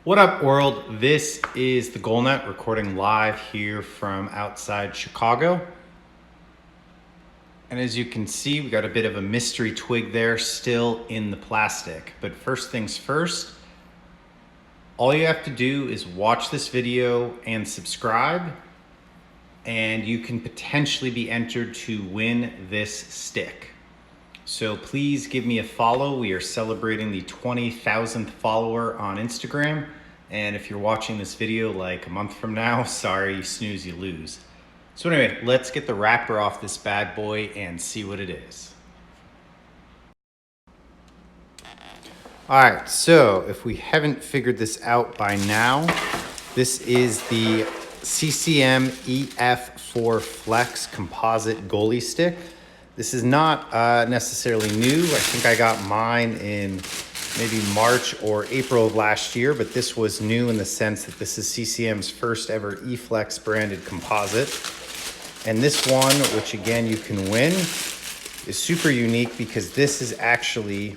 What up, world? This is the GoalNet recording live here from outside Chicago. And as you can see, we got a bit of a mystery twig there still in the plastic. But first things first, all you have to do is watch this video and subscribe, and you can potentially be entered to win this stick. So please give me a follow. We are celebrating the 20,000th follower on Instagram. And if you're watching this video like a month from now, sorry, you snooze, you lose. So anyway, let's get the wrapper off this bad boy and see what it is. All right, so if we haven't figured this out by now, this is the CCM EF4 Flex Composite Goalie Stick. This is not necessarily new. I think I got mine in maybe March or April of last year, but this was new in the sense that this is CCM's first ever eFlex branded composite. And this one, which again you can win, is super unique because this is actually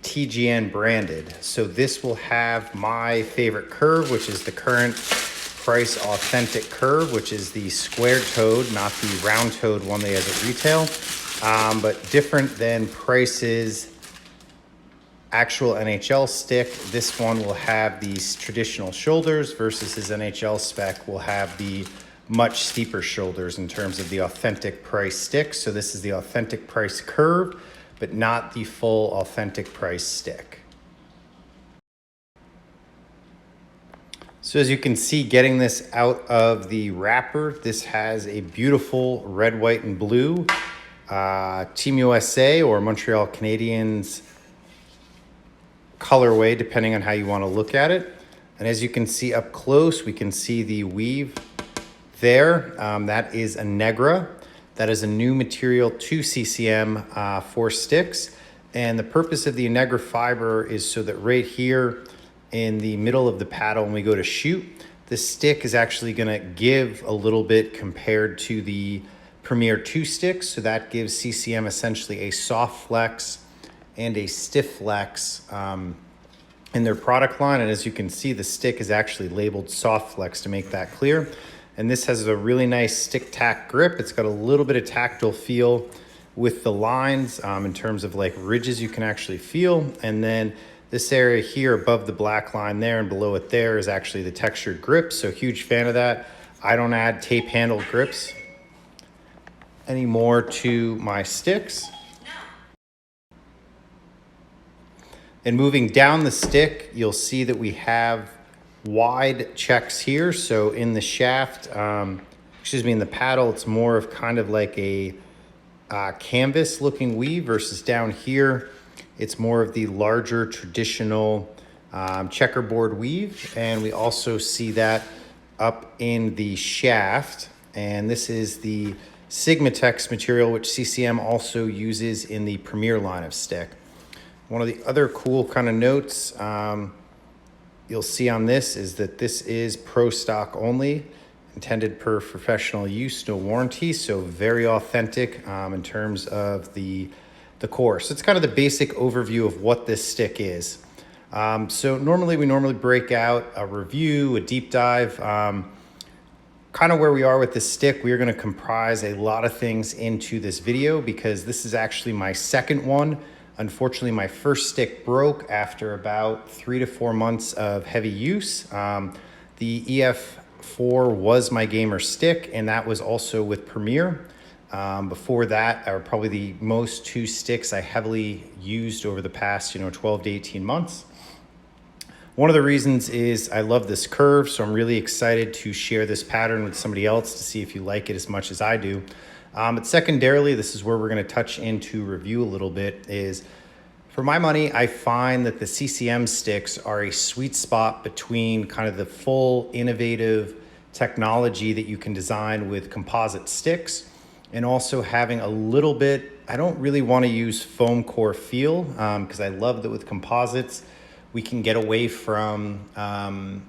TGN branded. So this will have my favorite curve, which is the current price authentic curve, which is the square toed, not the round toed one they have at retail. But different than Price's actual NHL stick, this one will have these traditional shoulders versus his NHL spec will have the much steeper shoulders in terms of the authentic Price stick. So this is the authentic Price curve, but not the full authentic Price stick. So as you can see, getting this out of the wrapper, this has a beautiful red, white, and blue Team USA or Montreal Canadiens colorway, depending on how you want to look at it. And as you can see up close, we can see the weave there. That is a Negra. That is a new material to CCM for sticks. And the purpose of the Negra fiber is so that right here in the middle of the paddle, when we go to shoot, the stick is actually going to give a little bit compared to the Premier 2 sticks. So that gives CCM essentially a soft flex and a stiff flex in their product line. And as you can see, the stick is actually labeled soft flex to make that clear. And this has a really nice stick tack grip. It's got a little bit of tactile feel with the lines in terms of like ridges you can actually feel. And then this area here above the black line there and below it there is actually the textured grip. So huge fan of that. I don't add tape handle grips anymore to my sticks. And moving down the stick, you'll see that we have wide checks here. So in the shaft, in the paddle, it's more of kind of like a canvas looking weave versus down here, it's more of the larger traditional checkerboard weave. And we also see that up in the shaft. And this is the Sigmatex material, which CCM also uses in the Premier line of stick. One of the other cool kind of notes you'll see on this is that this is pro stock only, intended per professional use, no warranty. So very authentic in terms of the core. So it's kind of the basic overview of what this stick is. So we normally break out a review, a deep dive. Kind of where we are with this stick, we are going to comprise a lot of things into this video because this is actually my second one. Unfortunately, my first stick broke after about 3 to 4 months of heavy use. The EF4 was my gamer stick, and that was also with Premier. Before that, are probably the most two sticks I heavily used over the past 12 to 18 months. One of the reasons is I love this curve, so I'm really excited to share this pattern with somebody else to see if you like it as much as I do. But secondarily, this is where we're going to touch into review a little bit, is for my money, I find that the CCM sticks are a sweet spot between kind of the full innovative technology that you can design with composite sticks and also having a little bit, I don't really want to use foam core feel because I love that with composites, we can get away from, kind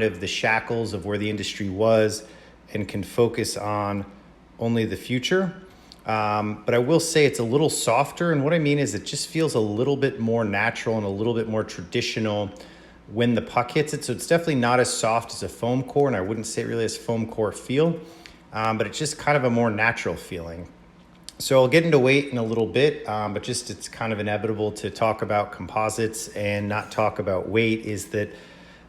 of the shackles of where the industry was and can focus on only the future. But I will say it's a little softer. And what I mean is it just feels a little bit more natural and a little bit more traditional when the puck hits it. So it's definitely not as soft as a foam core, and I wouldn't say it really has foam core feel, but it's just kind of a more natural feeling. So I'll get into weight in a little bit, but just it's kind of inevitable to talk about composites and not talk about weight, is that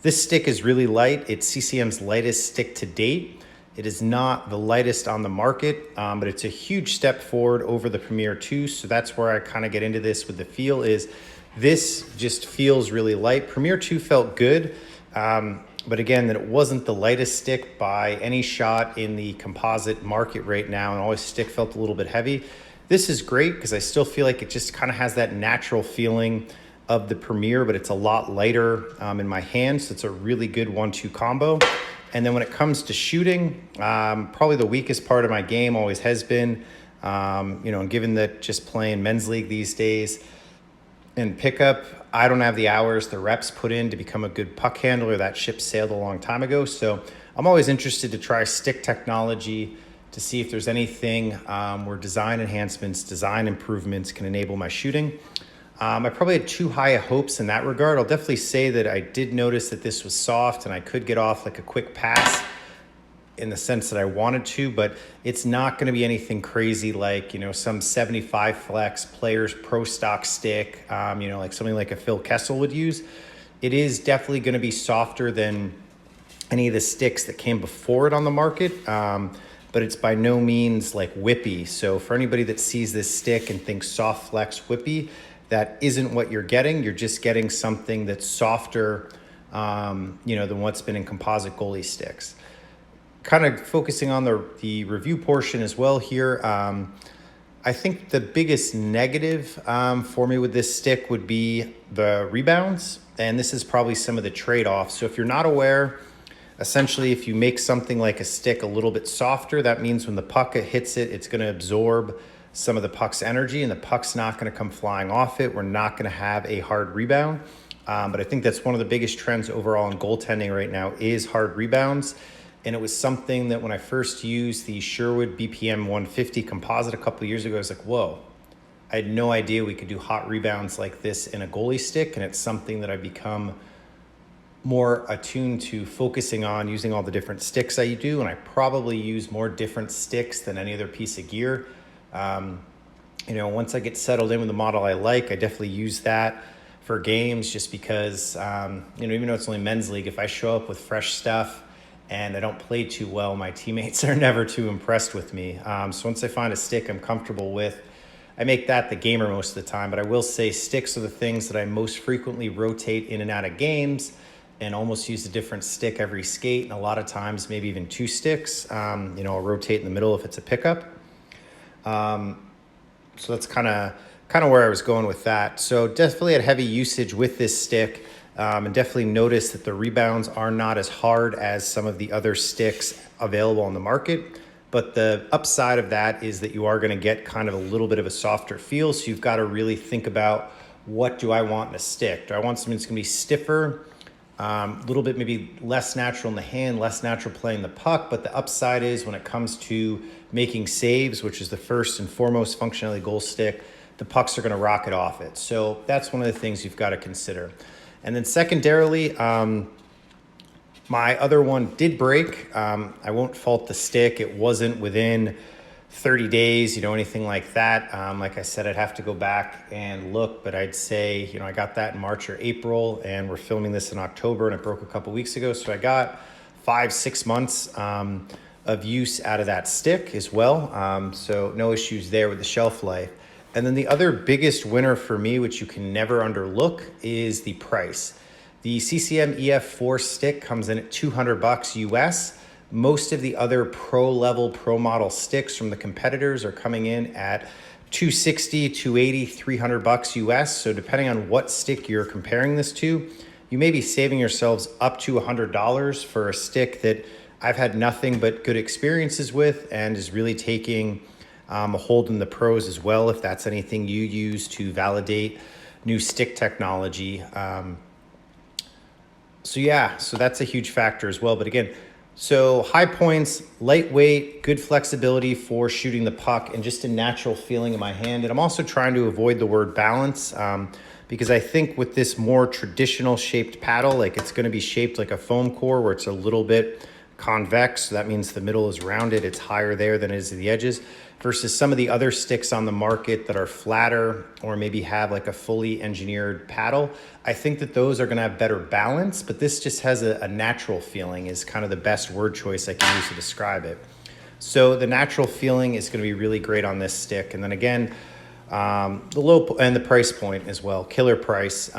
this stick is really light. It's CCM's lightest stick to date. It is not the lightest on the market, but it's a huge step forward over the Premier 2. So that's where I kind of get into this with the feel, is this just feels really light. Premier 2 felt good, but again, that it wasn't the lightest stick by any shot in the composite market right now, and always stick felt a little bit heavy. This is great because I still feel like it just kind of has that natural feeling of the Premier, but it's a lot lighter in my hand, so it's a really good 1-2 combo. And then when it comes to shooting, probably the weakest part of my game always has been, and given that just playing men's league these days and pickup, I don't have the hours, the reps put in to become a good puck handler. That ship sailed a long time ago. So I'm always interested to try stick technology to see if there's anything where design enhancements, design improvements can enable my shooting. I probably had too high hopes in that regard. I'll definitely say that I did notice that this was soft and I could get off like a quick pass in the sense that I wanted to, but it's not going to be anything crazy like, some 75 flex players pro stock stick, like something like a Phil Kessel would use. It is definitely going to be softer than any of the sticks that came before it on the market, but it's by no means like whippy. So for anybody that sees this stick and thinks soft flex whippy, that isn't what you're getting. You're just getting something that's softer, than what's been in composite goalie sticks. Kind of focusing on the review portion as well here. I think the biggest negative for me with this stick would be the rebounds. And this is probably some of the trade-offs. So if you're not aware, essentially if you make something like a stick a little bit softer, that means when the puck hits it, it's going to absorb some of the puck's energy and the puck's not going to come flying off it. We're not going to have a hard rebound. But I think that's one of the biggest trends overall in goaltending right now is hard rebounds. And it was something that when I first used the Sherwood BPM 150 composite a couple of years ago, I was like, whoa, I had no idea we could do hot rebounds like this in a goalie stick. And it's something that I've become more attuned to focusing on, using all the different sticks I do. And I probably use more different sticks than any other piece of gear. Once I get settled in with the model I like, I definitely use that for games just because, even though it's only men's league, if I show up with fresh stuff and I don't play too well, my teammates are never too impressed with me. So once I find a stick I'm comfortable with, I make that the gamer most of the time. But I will say sticks are the things that I most frequently rotate in and out of games and almost use a different stick every skate. And a lot of times, maybe even two sticks. I'll rotate in the middle if it's a pickup. So that's kind of where I was going with that. So definitely had heavy usage with this stick, and definitely noticed that the rebounds are not as hard as some of the other sticks available on the market. But the upside of that is that you are going to get kind of a little bit of a softer feel. So you've got to really think about, what do I want in a stick? Do I want something that's going to be stiffer, a little bit maybe less natural in the hand, less natural playing the puck? But the upside is when it comes to making saves, which is the first and foremost functionality goal stick, the pucks are going to rocket off it. So that's one of the things you've got to consider. And then secondarily, my other one did break. I won't fault the stick. It wasn't within 30 days, anything like that. Like I said, I'd have to go back and look, but I'd say, I got that in March or April, and we're filming this in October, and it broke a couple weeks ago. So I got 5-6 months of use out of that stick as well. So no issues there with the shelf life. And then the other biggest winner for me, which you can never underlook, is the price. The CCM EF4 stick comes in at $200 US. Most of the other pro model sticks from the competitors are coming in at $260, $280, $300 US. So depending on what stick you're comparing this to, you may be saving yourselves up to $100 for a stick that I've had nothing but good experiences with and is really taking a hold in the pros as well, if that's anything you use to validate new stick technology. So that's a huge factor as well. But again, so high points, lightweight, good flexibility for shooting the puck, and just a natural feeling in my hand. And I'm also trying to avoid the word balance. because I think with this more traditional shaped paddle, like it's going to be shaped like a foam core where it's a little bit convex. So that means the middle is rounded. It's higher there than it is at the edges, versus some of the other sticks on the market that are flatter or maybe have like a fully engineered paddle. I think that those are going to have better balance, but this just has a natural feeling is kind of the best word choice I can use to describe it. So the natural feeling is going to be really great on this stick. And then again, the low and the price point as well, killer price.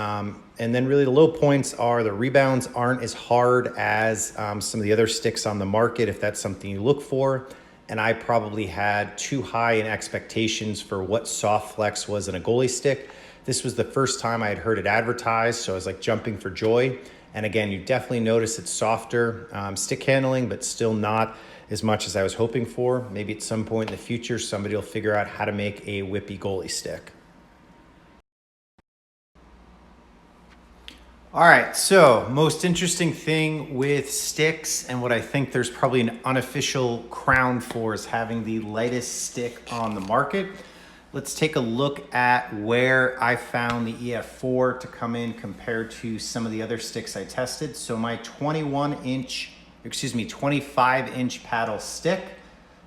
And then really the low points are the rebounds aren't as hard as some of the other sticks on the market, if that's something you look for. And I probably had too high in expectations for what soft flex was in a goalie stick. This was the first time I had heard it advertised, so I was like jumping for joy. And again, you definitely notice it's softer stick handling, but still not as much as I was hoping for. Maybe at some point in the future, somebody will figure out how to make a whippy goalie stick. All right, so most interesting thing with sticks, and what I think there's probably an unofficial crown for, is having the lightest stick on the market. Let's take a look at where I found the EF4 to come in compared to some of the other sticks I tested. So my 25-inch paddle stick,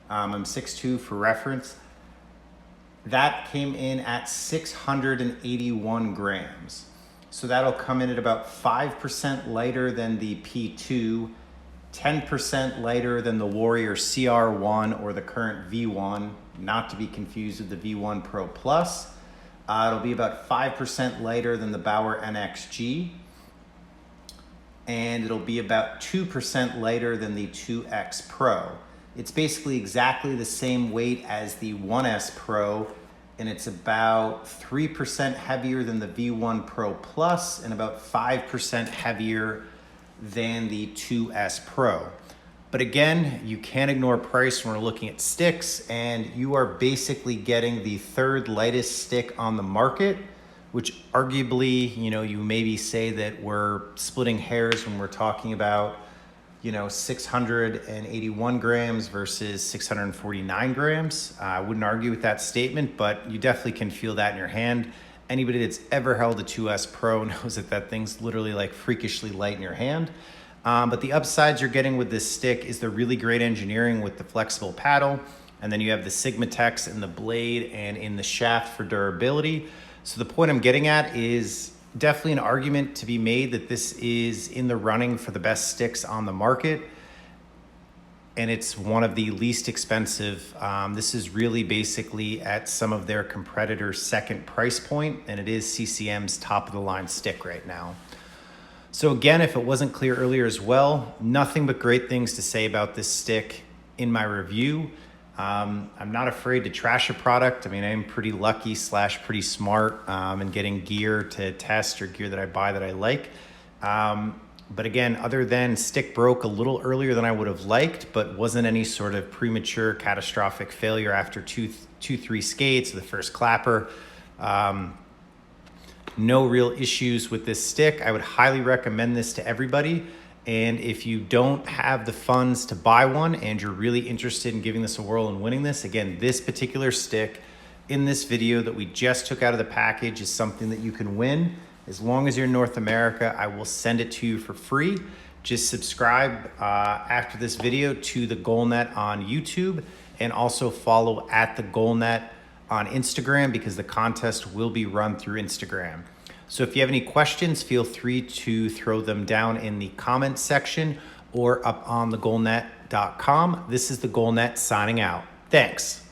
I'm 6'2" for reference, that came in at 681 grams. So that'll come in at about 5% lighter than the P2, 10% lighter than the Warrior CR1 or the current V1, not to be confused with the V1 Pro Plus. It'll be about 5% lighter than the Bauer NXG, and it'll be about 2% lighter than the 2X Pro. It's basically exactly the same weight as the 1S Pro, and it's about 3% heavier than the V1 Pro Plus and about 5% heavier than the 2S Pro. But again, you can't ignore price when we're looking at sticks, and you are basically getting the third lightest stick on the market, which arguably, you maybe say that we're splitting hairs when we're talking about, 681 grams versus 649 grams. I wouldn't argue with that statement, but you definitely can feel that in your hand. Anybody that's ever held a 2S Pro knows that thing's literally like freakishly light in your hand. But the upsides you're getting with this stick is the really great engineering with the flexible paddle. And then you have the Sigma-Tex in the blade and in the shaft for durability. So the point I'm getting at is definitely an argument to be made that this is in the running for the best sticks on the market. And it's one of the least expensive. This is really basically at some of their competitors' second price point, and it is CCM's top of the line stick right now. So again, if it wasn't clear earlier as well, nothing but great things to say about this stick in my review. I'm not afraid to trash a product. I mean, I'm pretty lucky / pretty smart in getting gear to test or gear that I buy that I like. But again, other than stick broke a little earlier than I would have liked, but wasn't any sort of premature catastrophic failure after three skates, the first clapper. No real issues with this stick. I would highly recommend this to everybody. And if you don't have the funds to buy one and you're really interested in giving this a whirl and winning this, again, this particular stick in this video that we just took out of the package is something that you can win. As long as you're in North America, I will send it to you for free. Just subscribe after this video to the GoalNet on YouTube, and also follow at the GoalNet on Instagram, because the contest will be run through Instagram. So if you have any questions, feel free to throw them down in the comments section or up on thegoalnet.com. This is the GoalNet signing out. Thanks.